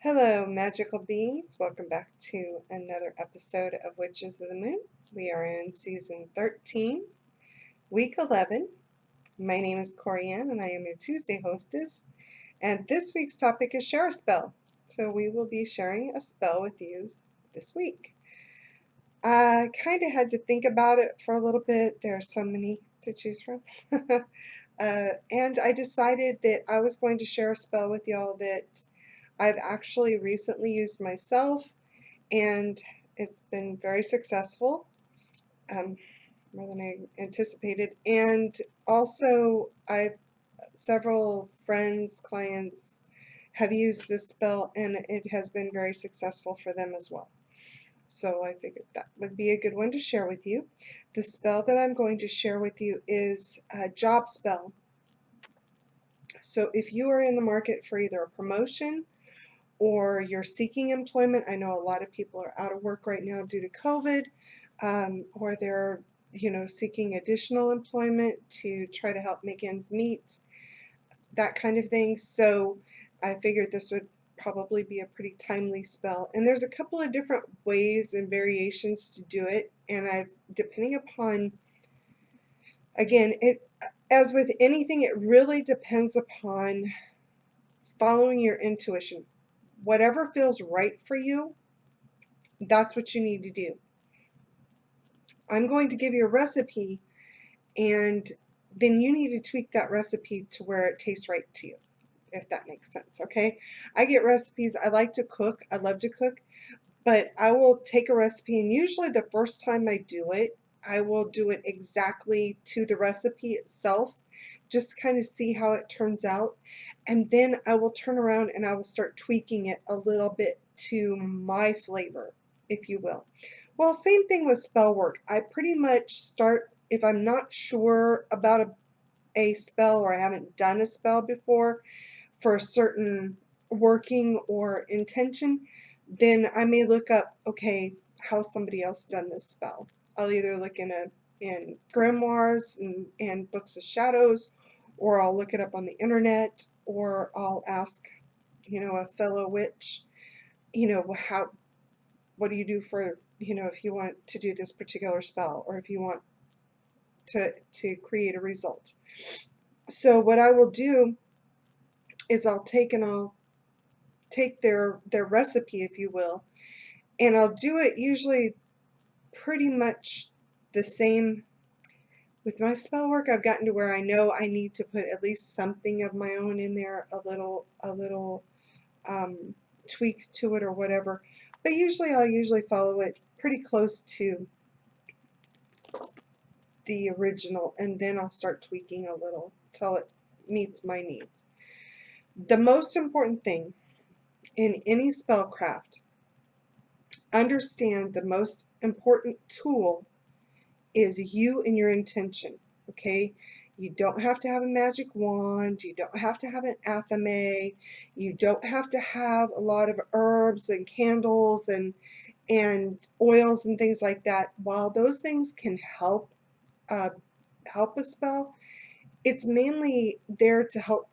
Hello, magical beings. Welcome back to another episode of Witches of the Moon. We are in season 13, week 11. My name is CORIANN, and I am your Tuesday hostess. And this week's topic is share a spell. So we will be sharing a spell with you this week. I kind of had to think about it for a little bit. There are so many to choose from. And I decided that I was going to share a spell with y'all that I've actually recently used myself, and it's been very successful, more than I anticipated. And also, several friends, clients have used this spell, and it has been very successful for them as well. So I figured that would be a good one to share with you. The spell that I'm going to share with you is a job spell. So if you are in the market for either a promotion or you're seeking employment, I know a lot of people are out of work right now due to COVID, or they're seeking additional employment to try to help make ends meet, that kind of thing. So I figured this would probably be a pretty timely spell. And there's a couple of different ways and variations to do it, and depending upon, again, as with anything, it really depends upon following your intuition. Whatever feels right for you, that's what you need to do. I'm going to give you a recipe, and then you need to tweak that recipe to where it tastes right to you, if that makes sense, okay? I get recipes. I like to cook. I love to cook, but I will take a recipe, and usually the first time I do it, I will do it exactly to the recipe itself, just to kind of see how it turns out. And then I will turn around and I will start tweaking it a little bit to my flavor, if you will. Well, same thing with spell work. I pretty much start, if I'm not sure about a spell, or I haven't done a spell before for a certain working or intention, then I may look up, okay, how somebody else done this spell. I'll either look in grimoires and books of shadows, or I'll look it up on the internet, or I'll ask, a fellow witch, what do you do for, if you want to do this particular spell, or if you want to create a result. So what I will do is I'll take their recipe, if you will, and I'll do it usually pretty much the same. With my spell work, I've gotten to where I know I need to put at least something of my own in there, a little tweak to it or whatever. But I'll follow it pretty close to the original, and then I'll start tweaking a little till it meets my needs. The most important thing in any spellcraft, understand the most important tool is you and your intention, okay? You don't have to have a magic wand. You don't have to have an athame. You don't have to have a lot of herbs and candles and oils and things like that. While those things can help a spell, it's mainly there to help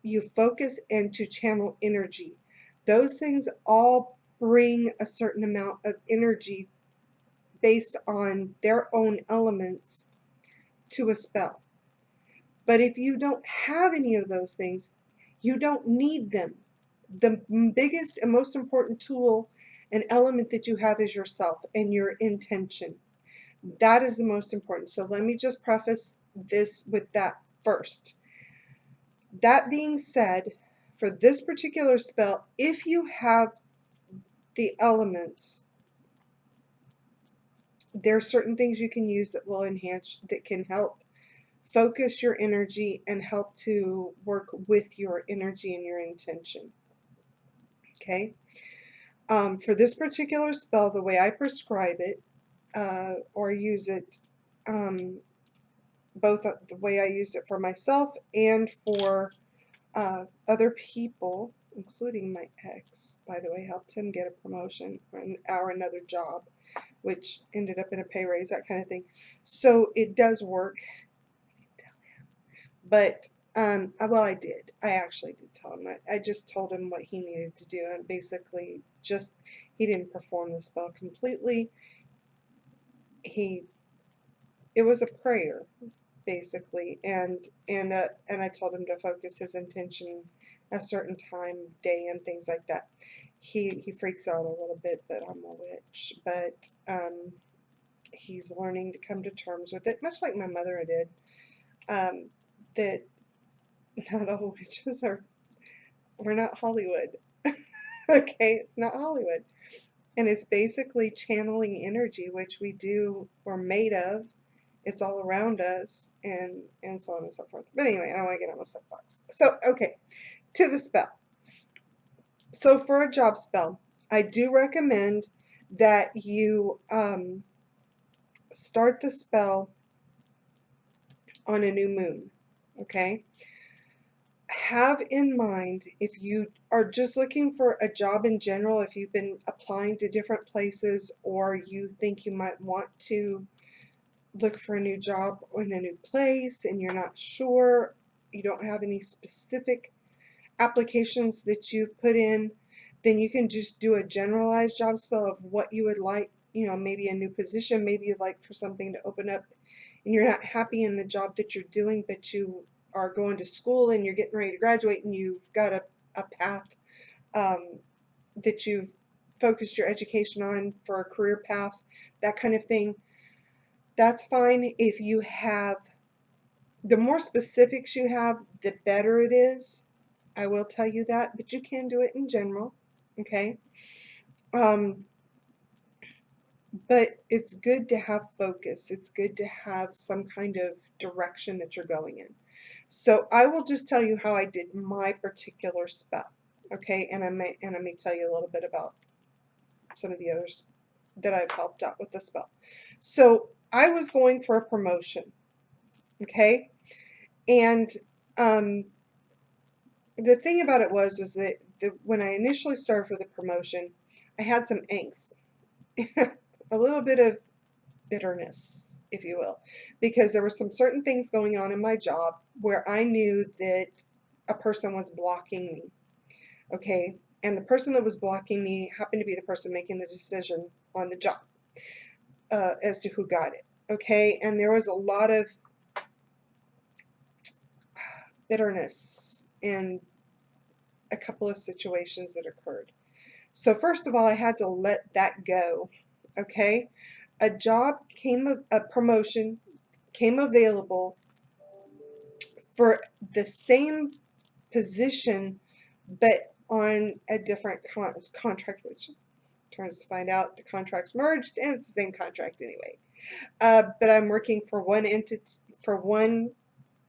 you focus and to channel energy. Those things all bring a certain amount of energy based on their own elements to a spell. But if you don't have any of those things, you don't need them. The biggest and most important tool and element that you have is yourself and your intention. That is the most important. So let me just preface this with that first. That being said, for this particular spell, if you have the elements, there are certain things you can use that will enhance, that can help focus your energy and help to work with your energy and your intention. Okay? For this particular spell, the way I prescribe it or use it, both the way I used it for myself and for other people, including my ex, by the way, helped him get a promotion or another job, which ended up in a pay raise, that kind of thing. So it does work. But Well, I did. I actually did tell him. I just told him what he needed to do, and basically just he didn't perform the spell completely. He It was a prayer basically, and I told him to focus his intention a certain time, day, and things like that. He freaks out a little bit that I'm a witch, but he's learning to come to terms with it, much like my mother did. That not all witches are. We're not Hollywood. Okay, it's not Hollywood. And it's basically channeling energy, which we do, we're made of. It's all around us, and so on and so forth. But anyway, I don't want to get on my soapbox. So, okay, to the spell. So for a job spell, I do recommend that you start the spell on a new moon, okay? Have in mind, if you are just looking for a job in general, if you've been applying to different places, or you think you might want to look for a new job in a new place and you're not sure, you don't have any specific applications that you've put in, then you can just do a generalized job spell of what you would like, maybe a new position, maybe you'd like for something to open up and you're not happy in the job that you're doing, but you are going to school and you're getting ready to graduate and you've got a path that you've focused your education on for a career path, that kind of thing. That's fine. If you have, the more specifics you have, the better it is. I will tell you that, but you can do it in general, okay? But it's good to have focus. It's good to have some kind of direction that you're going in. So I will just tell you how I did my particular spell, okay? And I may tell you a little bit about some of the others that I've helped out with the spell. So I was going for a promotion, okay? And the thing about it was that when I initially started for the promotion, I had some angst, a little bit of bitterness, if you will, because there were some certain things going on in my job where I knew that a person was blocking me, okay? And the person that was blocking me happened to be the person making the decision on the job as to who got it, okay? And there was a lot of bitterness in a couple of situations that occurred. So first of all, I had to let that go, okay? A promotion came available for the same position, but on a different contract, which turns to find out the contracts merged and it's the same contract anyway. But I'm working for one entity, for one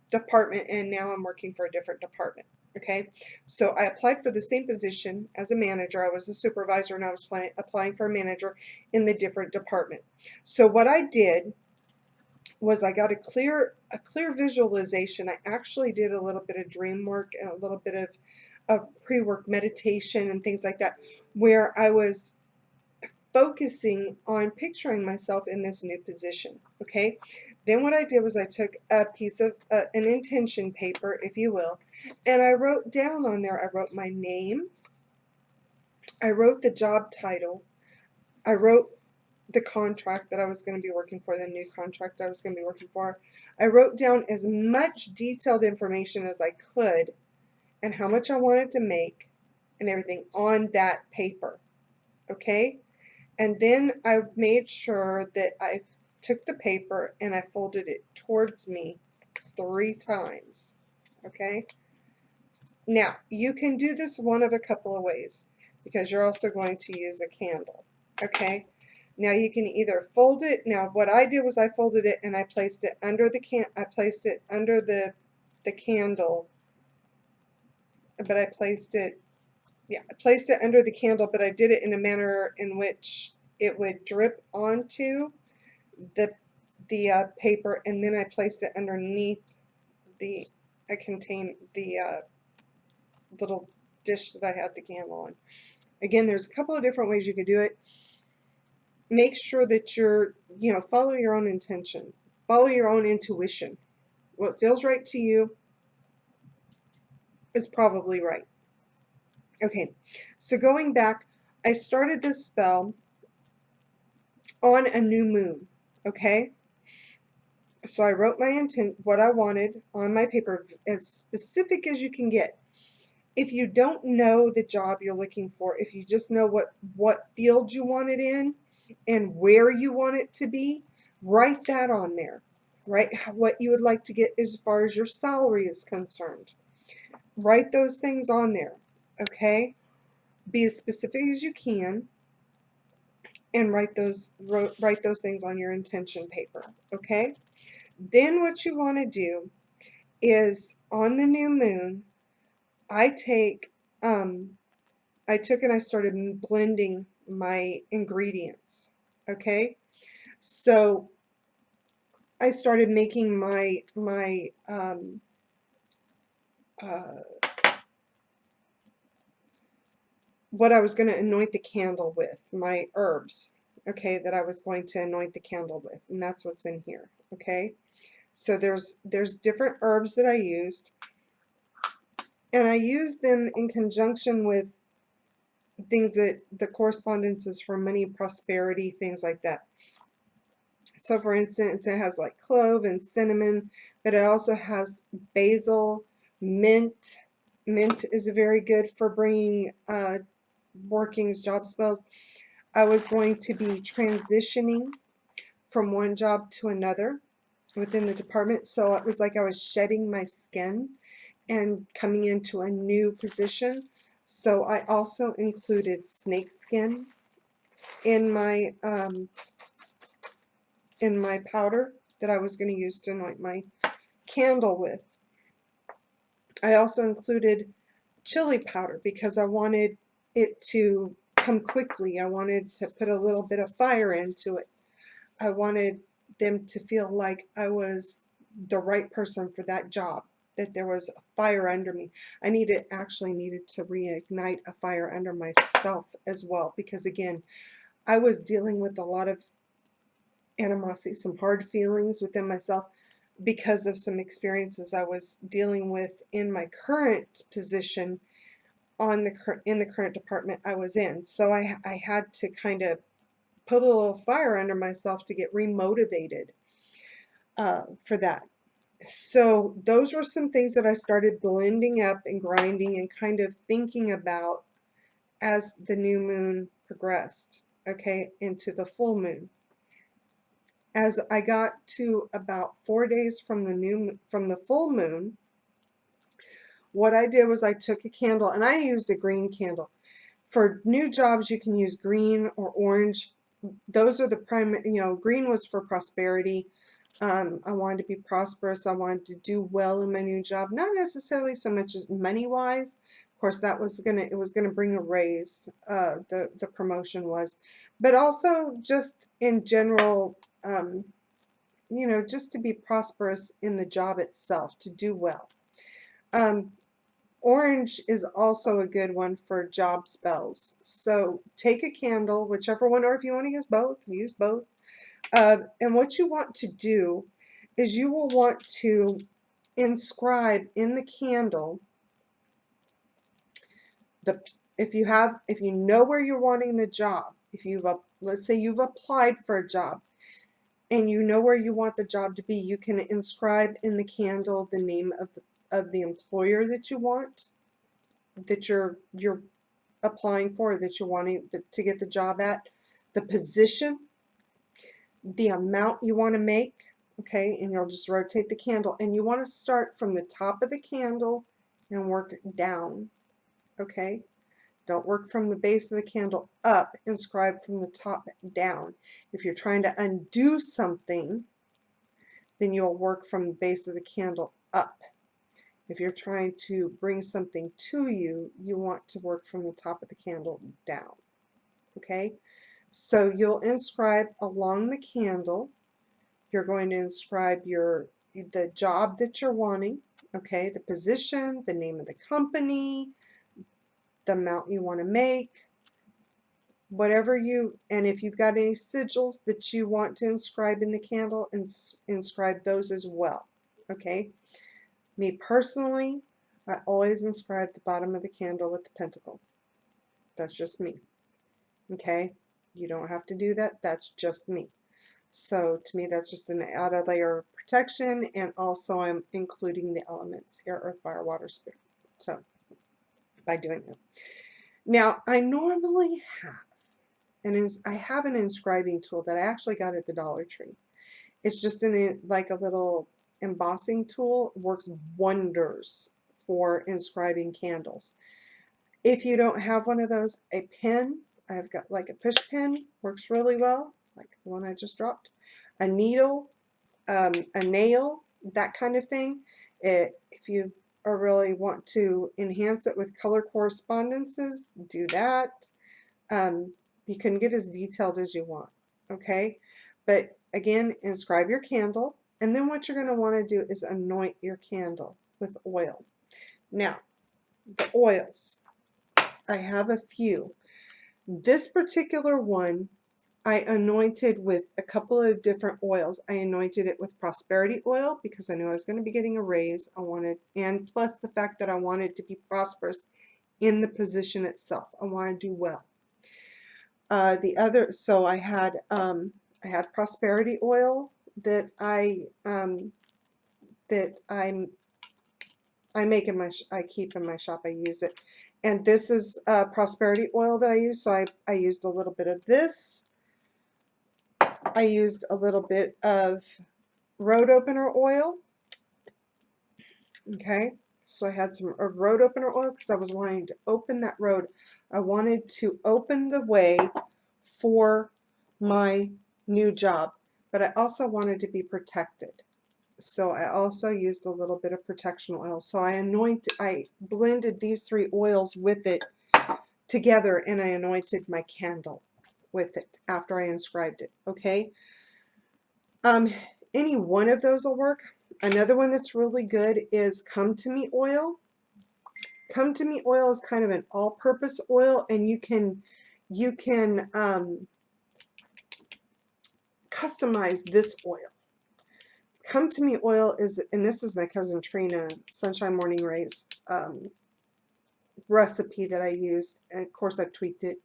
department, and now I'm working for a different department. Okay, so I applied for the same position as a manager. I was a supervisor and I was applying for a manager in the different department. So what I did was I got a clear visualization. I actually did a little bit of dream work and a little bit of pre-work meditation and things like that, where I was focusing on picturing myself in this new position, okay? Then what I did was I took a piece of an intention paper, if you will, and I wrote down on there, I wrote my name, I wrote the job title, I wrote the contract that I was going to be working for, the new contract I was going to be working for. I wrote down as much detailed information as I could and how much I wanted to make and everything on that paper, okay? And then I made sure that I took the paper and I folded it towards me 3 times, okay? Now, you can do this one of a couple of ways because you're also going to use a candle, okay? Now, you can either fold it. Now, what I did was I folded it and I placed it under the candle, but I placed it under the candle, but I did it in a manner in which it would drip onto the paper, and then I placed it underneath the little dish that I had the candle on. Again, there's a couple of different ways you could do it. Make sure that you're, follow your own intention, follow your own intuition. What feels right to you, is probably right. Okay, so going back, I started this spell on a new moon, okay? So I wrote my intent, what I wanted on my paper, as specific as you can get. If you don't know the job you're looking for, if you just know what field you want it in and where you want it to be, write that on there. Write what you would like to get as far as your salary is concerned. Write those things on there, okay? Be as specific as you can and write those things on your intention paper, okay? Then what you want to do is on the new moon, I took and I started blending my ingredients, okay? So I started making what I was going to anoint the candle with, my herbs, okay, that I was going to anoint the candle with, and that's what's in here, okay? So there's different herbs that I used, and I used them in conjunction with things that the correspondences for money, prosperity, things like that. So for instance, it has like clove and cinnamon, but it also has basil, mint. Mint is very good for bringing workings, job spells. I was going to be transitioning from one job to another within the department, so it was like I was shedding my skin and coming into a new position. So I also included snake skin in my powder that I was going to use to anoint my candle with. I also included chili powder because I wanted it to come quickly. I wanted to put a little bit of fire into it. I wanted them to feel like I was the right person for that job, that there was a fire under me. I actually needed to reignite a fire under myself as well, because again, I was dealing with a lot of animosity, some hard feelings within myself because of some experiences I was dealing with in my current position in the current department I was in. So I had to kind of put a little fire under myself to get remotivated for that. So those were some things that I started blending up and grinding and kind of thinking about as the new moon progressed, okay, into the full moon. As I got to about 4 days from the full moon, what I did was I took a candle, and I used a green candle. For new jobs, you can use green or orange. Those are the primary, green was for prosperity. I wanted to be prosperous. I wanted to do well in my new job, not necessarily so much as money-wise. Of course, it was gonna bring a raise. The promotion was, but also just in general, just to be prosperous in the job itself, to do well. Orange is also a good one for job spells. So take a candle, whichever one, or if you want to use both. And what you want to do is you will want to inscribe in the candle if you know where you're wanting the job. Let's say you've applied for a job and you know where you want the job to be, you can inscribe in the candle the name of the employer that you want, that you're applying for, that you're wanting to get the job at, the position, the amount you want to make, okay, and you'll just rotate the candle, and you want to start from the top of the candle and work down, okay? Don't work from the base of the candle up, inscribe from the top down. If you're trying to undo something, then you'll work from the base of the candle up. If you're trying to bring something to you, you want to work from the top of the candle down, okay? So you'll inscribe along the candle. You're going to inscribe the job that you're wanting, okay, the position, the name of the company, the amount you want to make, and if you've got any sigils that you want to inscribe in the candle, inscribe those as well, okay? Me personally, I always inscribe the bottom of the candle with the pentacle. That's just me. Okay? You don't have to do that. That's just me. So to me, that's just an added layer of protection, and also I'm including the elements, air, earth, fire, water, spirit. So by doing that. Now, I normally have, I have an inscribing tool that I actually got at the Dollar Tree. It's just like a little embossing tool. It works wonders for inscribing candles. If you don't have one of those, a pen, I've got like a push pen, works really well, like the one I just dropped. A needle, a nail, that kind of thing. If you really want to enhance it with color correspondences, do that. You can get as detailed as you want, okay? But again, inscribe your candle, and then what you're going to want to do is anoint your candle with oil. Now, the oils, I have a few. This particular one I anointed with a couple of different oils. I anointed it with prosperity oil because I knew I was going to be getting a raise. And plus the fact that I wanted to be prosperous in the position itself. I want to do well. So I had prosperity oil that I make in I keep in my shop. I use it, and this is prosperity oil that I use. So I used a little bit of this. I used a little bit of road opener oil. Okay, so I had some road opener oil because I was wanting to open that road. I wanted to open the way for my new job, but I also wanted to be protected. So I also used a little bit of protection oil. So I blended these three oils with it together, and I anointed my candle with it after I inscribed it. Okay. Any one of those will work. Another one that's really good is Come To Me oil. Come To Me oil is kind of an all-purpose oil, and you can customize this oil. Come To Me oil is, and this is my cousin Trina Sunshine Morning Rays recipe that I used, and of course I tweaked it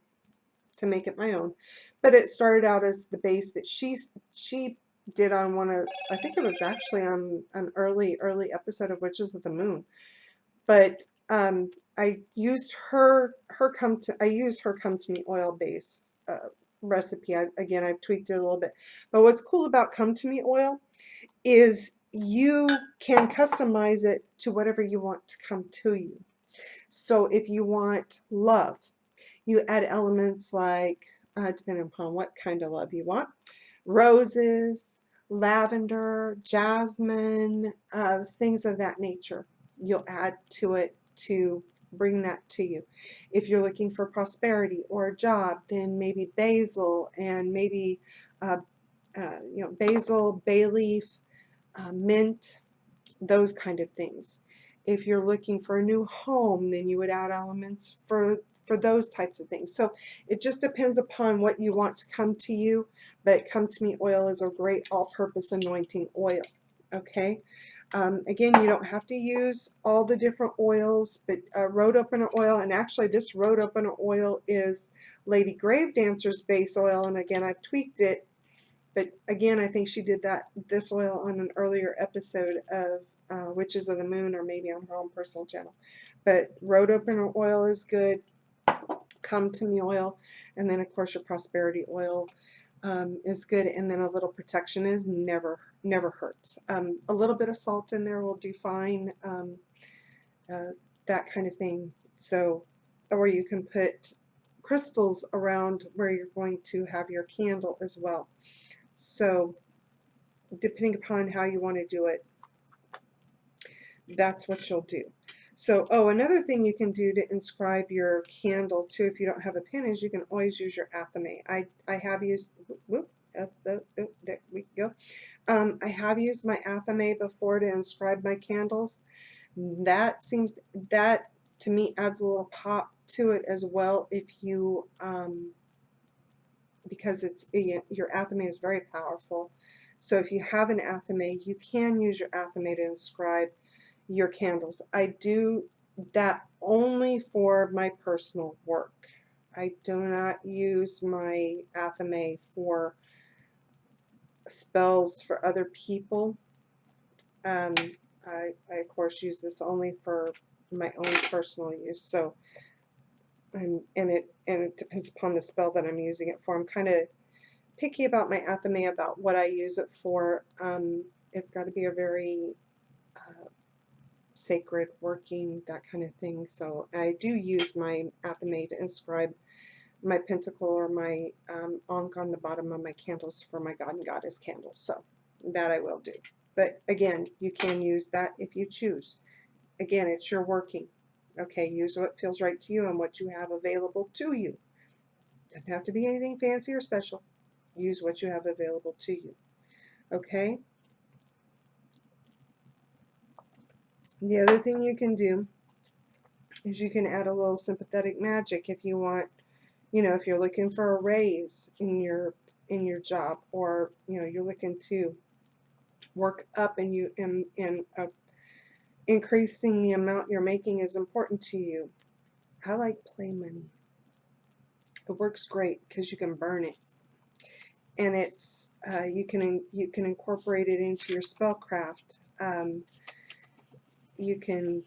to make it my own. But it started out as the base that she did on one of, I think it was actually on an early episode of Witches of the Moon. But I used her Come To Me oil base recipe. Again, I've tweaked it a little bit. But what's cool about Come To Me oil is you can customize it to whatever you want to come to you. So if you want love, you add elements like, depending upon what kind of love you want, roses, lavender, jasmine, things of that nature. You'll add to it to bring that to you. If you're looking for prosperity or a job, then maybe basil and maybe basil, bay leaf, mint, those kind of things. If you're looking for a new home, then you would add elements for those types of things. So it just depends upon what you want to come to you, but Come To Me oil is a great all-purpose anointing oil. Okay. Again, you don't have to use all the different oils, but road opener oil, and actually this road opener oil is Lady Grave Dancer's base oil, and again I've tweaked it. But again, I think she did this oil on an earlier episode of Witches of the Moon, or maybe on her own personal channel. But road opener oil is good. Come To Me oil, and then of course your prosperity oil is good, and then a little protection is never hurts. A little bit of salt in there will do fine. That kind of thing. So, or you can put crystals around where you're going to have your candle as well. So depending upon how you want to do it, that's what you'll do. So, another thing you can do to inscribe your candle too, if you don't have a pen, is you can always use your athame. I have used, there we go. I have used my athame before to inscribe my candles. That to me adds a little pop to it as well, if you because your athame is very powerful. So if you have an athame, you can use your athame to inscribe your candles. I do that only for my personal work. I do not use my Athame for spells for other people. I of course use this only for my own personal use. So, and it depends upon the spell that I'm using it for. I'm kind of picky about my Athame, about what I use it for. It's got to be a very sacred working, that kind of thing. So I do use my Athame to inscribe my pentacle or my ankh on the bottom of my candles for my God and Goddess candles. So that I will do. But again, you can use that if you choose. Again, it's your working. Okay, use what feels right to you and what you have available to you. Doesn't have to be anything fancy or special. Use what you have available to you. Okay? The other thing you can do is you can add a little sympathetic magic if you want, you know, if you're looking for a raise in your job, or you know, you're looking to work up and you increasing the amount you're making is important to you. I like play money. It works great because you can burn it, and it's you can incorporate it into your spellcraft. You can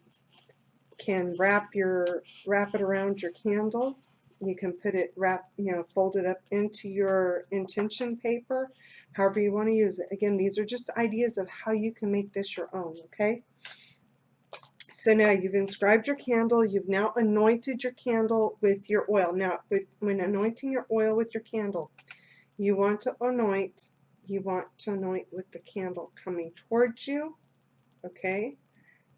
wrap it around your candle. You can put it fold it up into your intention paper, however you want to use it. Again, these are just ideas of how you can make this your own. Okay. So now you've inscribed your candle. You've now anointed your candle with your oil. Now, when anointing your oil with your candle, you want to anoint with the candle coming towards you, okay?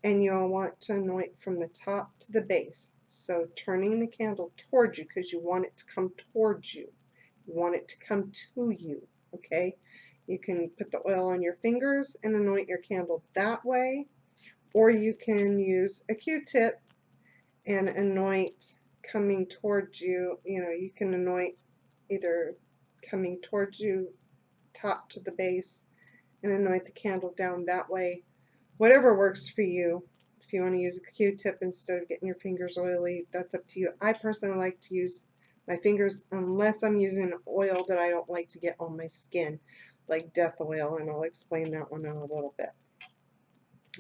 And you'll want to anoint from the top to the base. So turning the candle towards you, because you want it to come towards you. You want it to come to you, okay? You can put the oil on your fingers and anoint your candle that way, or you can use a Q-tip and anoint coming towards you. You know, you can anoint either coming towards you, top to the base, and anoint the candle down that way. Whatever works for you. If you want to use a Q-tip instead of getting your fingers oily, that's up to you. I personally like to use my fingers unless I'm using oil that I don't like to get on my skin, like death oil, and I'll explain that one in a little bit.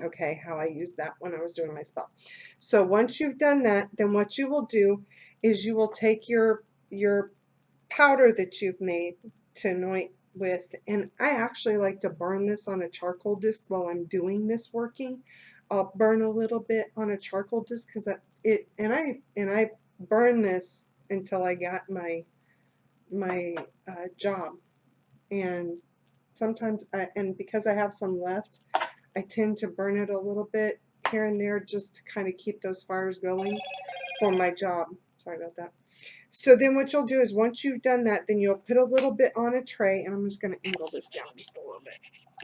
Okay, how I used that when I was doing my spell. So once you've done that, then what you will do is you will take your powder that you've made to anoint with, and I actually like to burn this on a charcoal disc while I'm doing this working. I'll burn a little bit on a charcoal disc because I burn this until I got my job, and sometimes and because I have some left, I tend to burn it a little bit here and there just to kind of keep those fires going for my job. Sorry about that. So then what you'll do is once you've done that, then you'll put a little bit on a tray, and I'm just going to angle this down just a little bit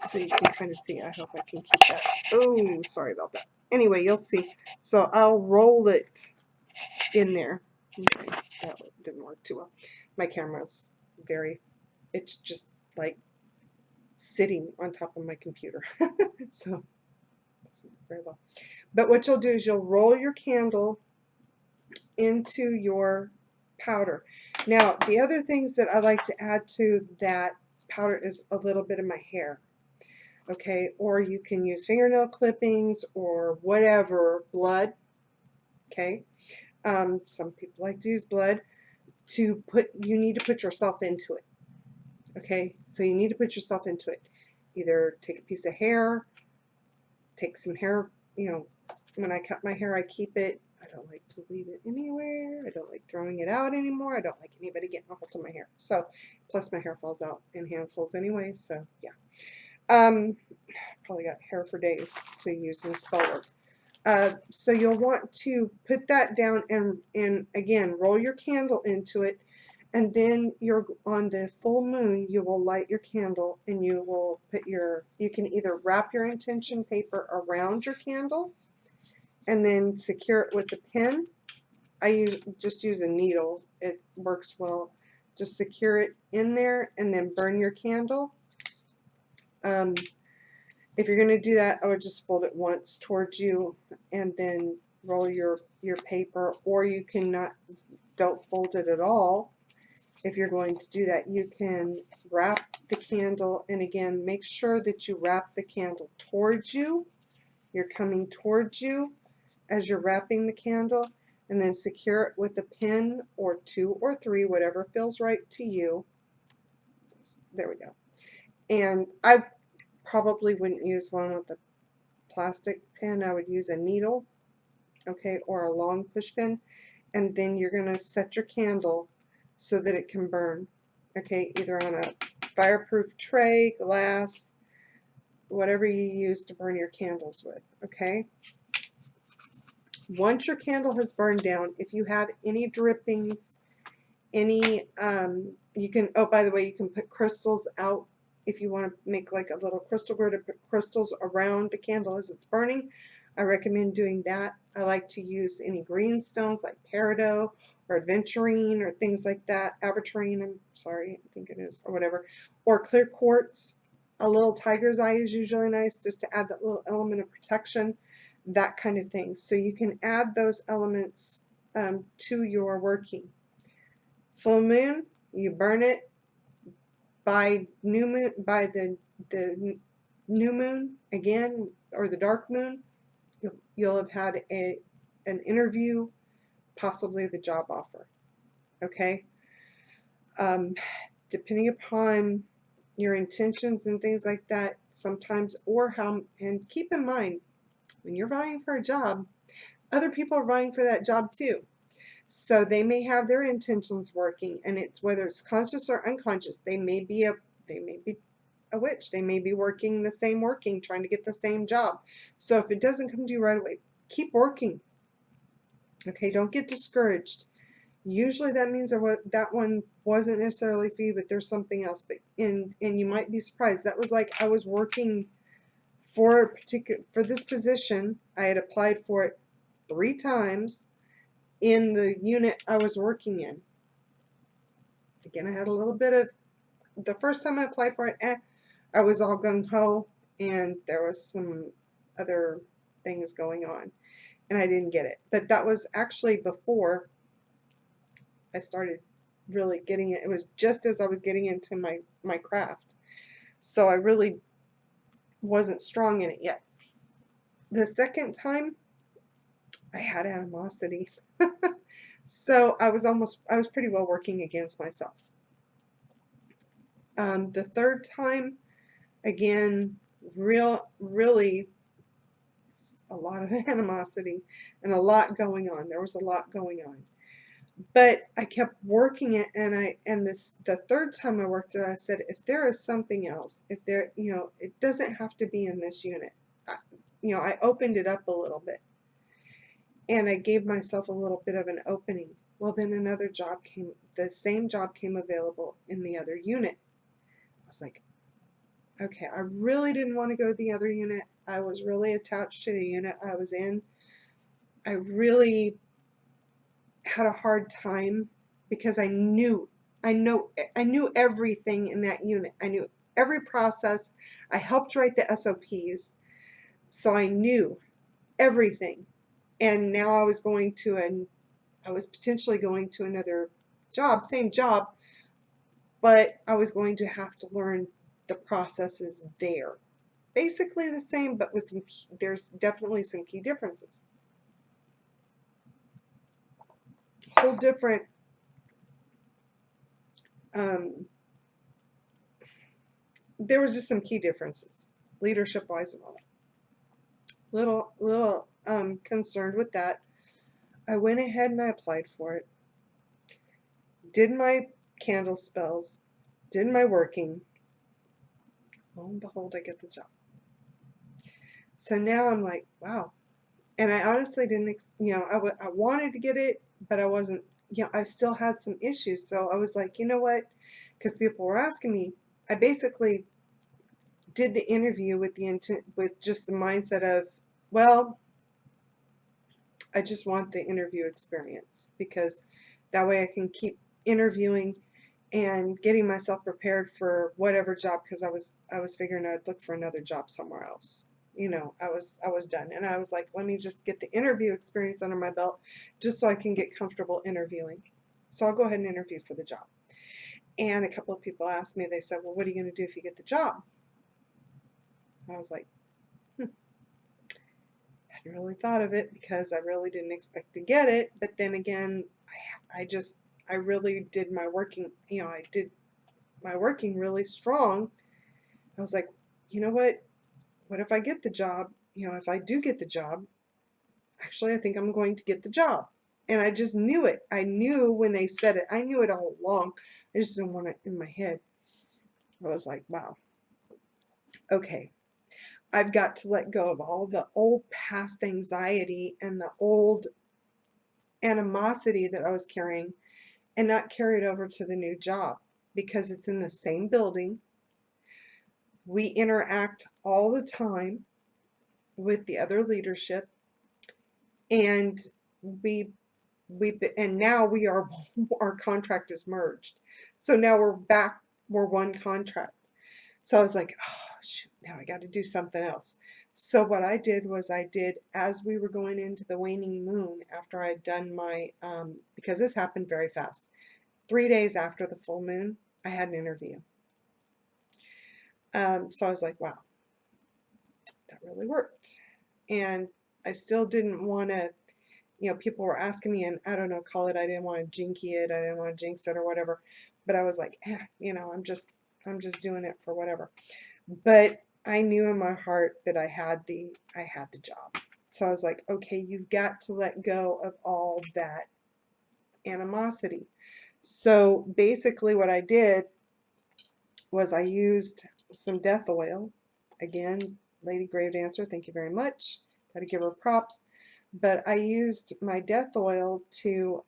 so you can kind of see. I hope I can keep that. Oh, sorry about that. Anyway, you'll see. So I'll roll it in there. Okay, that didn't work too well. My camera's it's just like sitting on top of my computer. So that's not very well. But what you'll do is you'll roll your candle into your powder. Now, the other things that I like to add to that powder is a little bit of my hair. Okay, or you can use fingernail clippings or whatever, blood. Okay, some people like to use blood. You need to put yourself into it. Okay, so you need to put yourself into it. Either take a piece of hair, take some hair, when I cut my hair, I keep it. I don't like to leave it anywhere. I don't like throwing it out anymore. I don't like anybody getting a hold of my hair. So, plus my hair falls out in handfuls anyway, so yeah. Probably got hair for days to use in spell work. So you'll want to put that down and again, roll your candle into it, and then on the full moon, you will light your candle, and you will you can either wrap your intention paper around your candle and then secure it with a pin. I just use a needle. It works well. Just secure it in there and then burn your candle. And If you're going to do that, I would just fold it once towards you and then roll your paper, or you cannot, don't fold it at all. If you're going to do that, you can wrap the candle, and again, make sure that you wrap the candle towards you. You're coming towards you as you're wrapping the candle, and then secure it with a pin or 2 or 3, whatever feels right to you. There we go. And I probably wouldn't use one with a plastic pin. I would use a needle, okay, or a long push pin, and then you're going to set your candle so that it can burn, okay, either on a fireproof tray, glass, whatever you use to burn your candles with, okay. Once your candle has burned down, if you have any drippings, any, you can, oh, by the way, you can put crystals out if you want to make like a little crystal grid, to put crystals around the candle as it's burning. I recommend doing that. I like to use any green stones like peridot or aventurine or things like that. Aventurine, I'm sorry, I think it is, or whatever. Or clear quartz. A little tiger's eye is usually nice, just to add that little element of protection, that kind of thing. So you can add those elements to your working. Full moon, you burn it. By new moon, by the new moon again, or the dark moon, you'll have had an interview, possibly the job offer. Okay. Depending upon your intentions and things like that, sometimes, or how, and keep in mind, when you're vying for a job, other people are vying for that job too. So they may have their intentions working, and it's whether it's conscious or unconscious. They may be a witch. They may be working the same working, trying to get the same job. So if it doesn't come to you right away, keep working. Okay, don't get discouraged. Usually that means that one wasn't necessarily for you, but there's something else. But and you might be surprised. That was like I was working for this position. I had applied for it 3 times in the unit I was working in. Again, I had a little bit of, the first time I applied for it, I was all gung-ho, and there was some other things going on, and I didn't get it. But that was actually before I started really getting it. It was just as I was getting into my craft. So I really wasn't strong in it yet. The second time, I had animosity. So I was pretty well working against myself. The third time, again, really a lot of animosity and a lot going on. There was a lot going on. But I kept working it, and the third time I worked it, I said, if there is something else, if there, it doesn't have to be in this unit. I opened it up a little bit, and I gave myself a little bit of an opening. Well, then another job came, the same job came available in the other unit. I was like, okay, I really didn't want to go to the other unit. I was really attached to the unit I was in. I really had a hard time because I knew everything in that unit. I knew every process. I helped write the SOPs, so I knew everything. And now I was potentially going to another job, same job, but I was going to have to learn the processes there. Basically the same, but with there's definitely some key differences. Whole different there was just some key differences, leadership wise and all that. Little concerned with that. I went ahead and I applied for it, did my candle spells, did my working. Lo and behold, I get the job. So now I'm like, wow. And I honestly didn't, I wanted to get it, but I wasn't, I still had some issues. So I was like, you know what? Because people were asking me, I basically did the interview with the intent, with just the mindset of, well, I just want the interview experience, because that way I can keep interviewing and getting myself prepared for whatever job, because I was figuring I'd look for another job somewhere else. You know, I was done, and I was like, let me just get the interview experience under my belt just so I can get comfortable interviewing. So I'll go ahead and interview for the job. And a couple of people asked me, they said, well, what are you going to do if you get the job? I was like, I hadn't really thought of it because I really didn't expect to get it. But then again, I really did my working, you know, I did my working really strong. I was like, you know what? What if I get the job? You know, if I do get the job, actually, I think I'm going to get the job. And I just knew it. I knew when they said it. I knew it all along. I just didn't want it in my head. I was like, wow, okay. I've got to let go of all the old past anxiety and the old animosity that I was carrying and not carry it over to the new job, because it's in the same building. We interact all the time with the other leadership, and and now we are our contract is merged. So now we're one contract. So I was like, oh shoot, now I got to do something else. So what I did was as we were going into the waning moon, after I'd done my, because this happened very fast, 3 days after the full moon, I had an interview. So I was like, wow, that really worked. And I still didn't want to, you know, people were asking me, and I don't know, call it, I didn't want to jinky it, I didn't want to jinx it or whatever, but I was like, you know, I'm just doing it for whatever. But I knew in my heart that I had the job. So I was like, okay, you've got to let go of all that animosity. So basically what I did was I used some death oil. Again, Lady Grave Dancer, thank you very much. Got to give her props. But I used my death oil to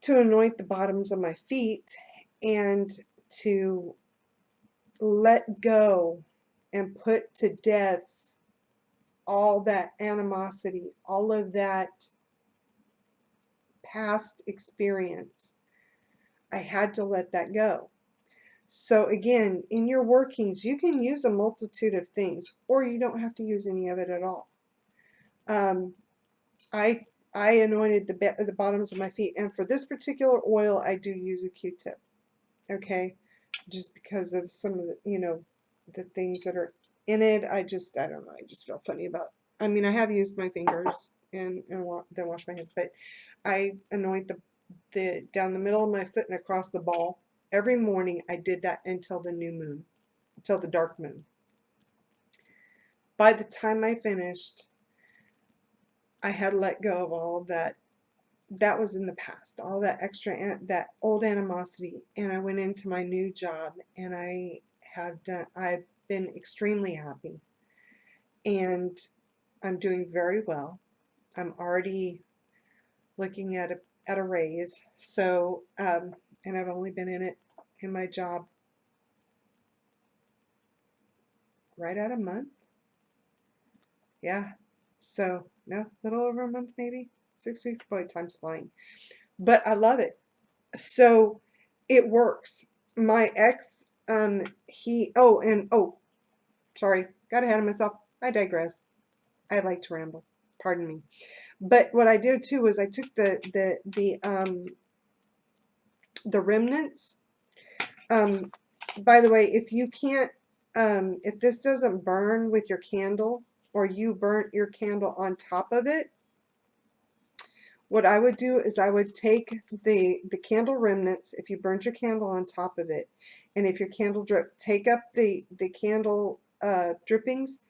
anoint the bottoms of my feet and to let go and put to death all that animosity, all of that past experience. I had to let that go. So again, in your workings, you can use a multitude of things, or you don't have to use any of it at all. I anointed the bottoms of my feet, and for this particular oil, I do use a Q-tip. Okay, just because of some of the, you know, the things that are in it. I don't know. I just feel funny about. I mean, I have used my fingers and then wash my hands, but I anoint the down the middle of my foot and across the ball every morning. I did that until the new moon, until the dark moon. By the time I finished, I had let go of all that. That was in the past, all that extra, that old animosity, and I went into my new job, and I've been extremely happy, and I'm doing very well. I'm already looking at a raise. So, and I've only been in my job right at a month. Yeah. So, no, a little over a month, maybe 6 weeks. Boy, time's flying. But I love it. So it works. My ex, sorry, got ahead of myself. I digress. I like to ramble. Pardon me. But what I did too was I took the remnants. By the way, if you can't, if this doesn't burn with your candle, or you burnt your candle on top of it, what I would do is I would take the candle remnants, if you burnt your candle on top of it, and if your candle drip, take up the candle drippings,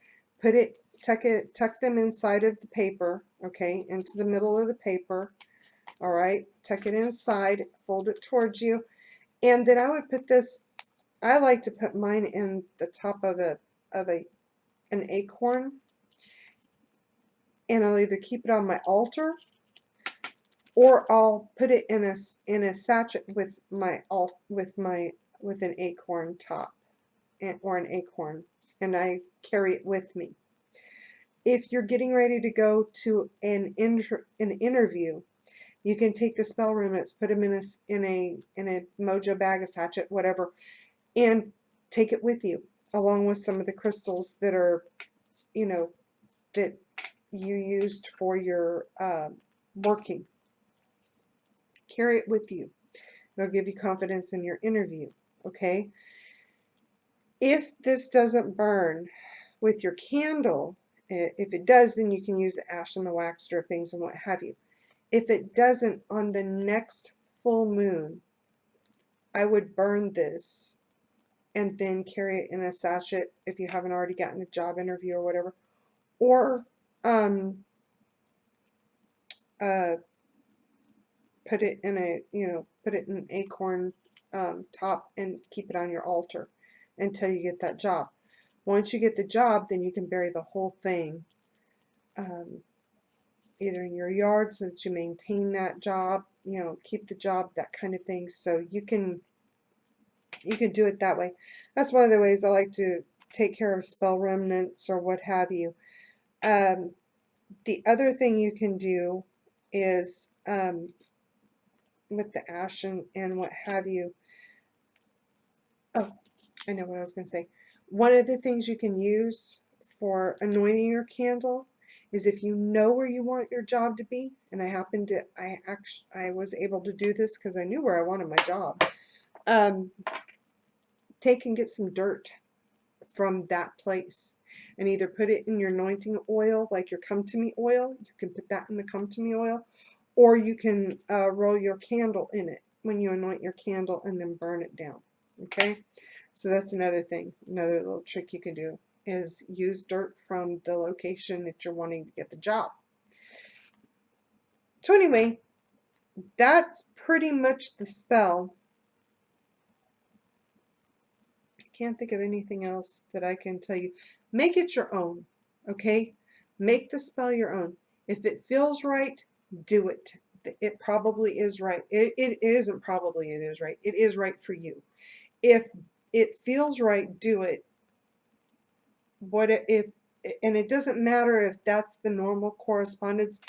tuck them inside of the paper, okay, into the middle of the paper, all right, tuck it inside, fold it towards you, and then I would put this, I like to put mine in the top of an acorn, and I'll either keep it on my altar, or I'll put it in a sachet with an acorn top, or an acorn, and I carry it with me. If you're getting ready to go to an interview, You can take the spell remnants, put them in a mojo bag, a sachet, whatever, and take it with you, along with some of the crystals that are, you know, that you used for your working. Carry it with you. It'll give you confidence in your interview, okay? If this doesn't burn with your candle, if it does, then you can use the ash and the wax drippings and what have you. If it doesn't, on the next full moon, I would burn this and then carry it in a sachet if you haven't already gotten a job interview or whatever. Or put it in a, put it in an acorn top and keep it on your altar until you get that job. Once you get the job, then you can bury the whole thing either in your yard so that you maintain that job, keep the job, that kind of thing. So you can do it that way. That's one of the ways I like to take care of spell remnants or what have you. The other thing you can do is with the ash and what have you. Oh, I know what I was going to say. One of the things you can use for anointing your candle is if you know where you want your job to be, and I was able to do this because I knew where I wanted my job. Take and get some dirt from that place and either put it in your anointing oil, like your come to me oil. You can put that in the come to me oil, or you can roll your candle in it when you anoint your candle and then burn it down. Okay, so that's another thing, another little trick you can do is use dirt from the location that you're wanting to get the job. So anyway, that's pretty much the spell. Can't think of anything else that I can tell you. Make it your own, okay? Make the spell your own. If it feels right, do it. It probably is right. It isn't probably, it is right. It is right for you. If it feels right, do it. And it doesn't matter if that's the normal correspondence.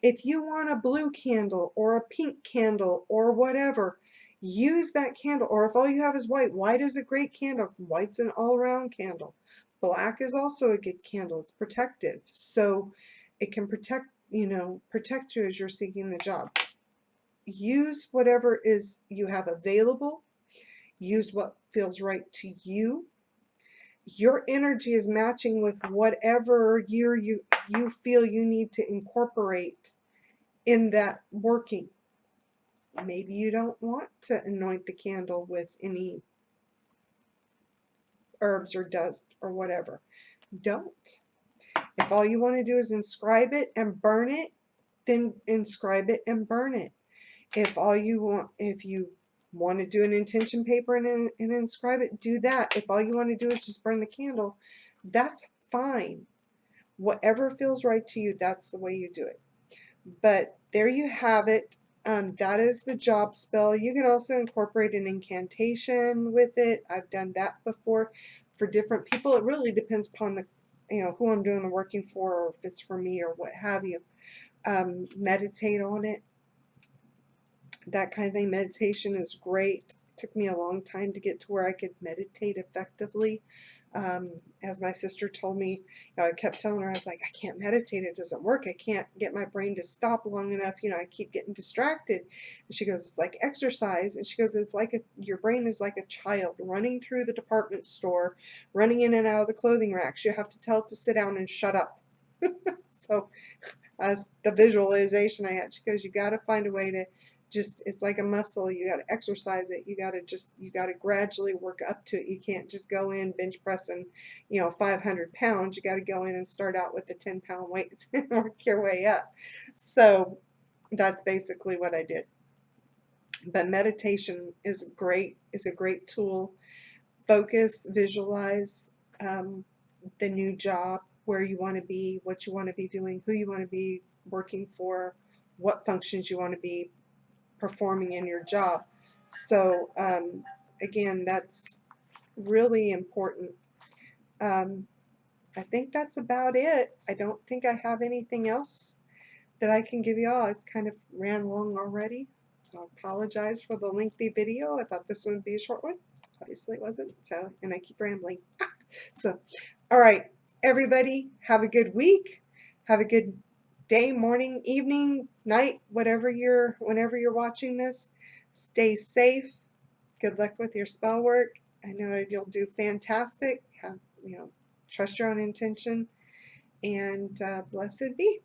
If you want a blue candle or a pink candle or whatever, use that candle. Or if all you have is white, white is a great candle. White's an all-around candle. Black is also a good candle. It's protective. So it can protect you as you're seeking the job. Use whatever is you have available. Use what feels right to you. Your energy is matching with whatever year you feel you need to incorporate in that working. Maybe you don't want to anoint the candle with any herbs or dust or whatever. Don't. If all you want to do is inscribe it and burn it, then inscribe it and burn it. If you want to do an intention paper and inscribe it, do that. If all you want to do is just burn the candle, that's fine. Whatever feels right to you, that's the way you do it. But there you have it. That is the job spell. You can also incorporate an incantation with it. I've done that before for different people. It really depends upon who I'm doing the working for, or if it's for me or what have you. Meditate on it. That kind of thing. Meditation is great. It took me a long time to get to where I could meditate effectively. As my sister told me, I kept telling her, I was like, I can't meditate. It doesn't work. I can't get my brain to stop long enough. I keep getting distracted. And she goes, it's like exercise. And she goes, it's like your brain is like a child running through the department store, running in and out of the clothing racks. You have to tell it to sit down and shut up. So as the visualization I had, she goes, you got to find a way to it's like a muscle. You got to exercise it. You got to gradually work up to it. You can't just go in bench pressing 500 pounds. You got to go in and start out with the 10-pound weights and work your way up. So that's basically what I did. But meditation is a great tool. Focus, visualize the new job, where you want to be, what you want to be doing, who you want to be working for, what functions you want to be performing in your job. So again, that's really important. I think that's about it. I don't think I have anything else that I can give you all. It's kind of ran long already, so I apologize for the lengthy video. I thought this would be a short one. Obviously it wasn't, so, and I keep rambling. So, all right, everybody, have a good week. Have a good day, morning, evening, night, whenever you're watching this. Stay safe. Good luck with your spell work. I know you'll do fantastic. Have, trust your own intention, and blessed be.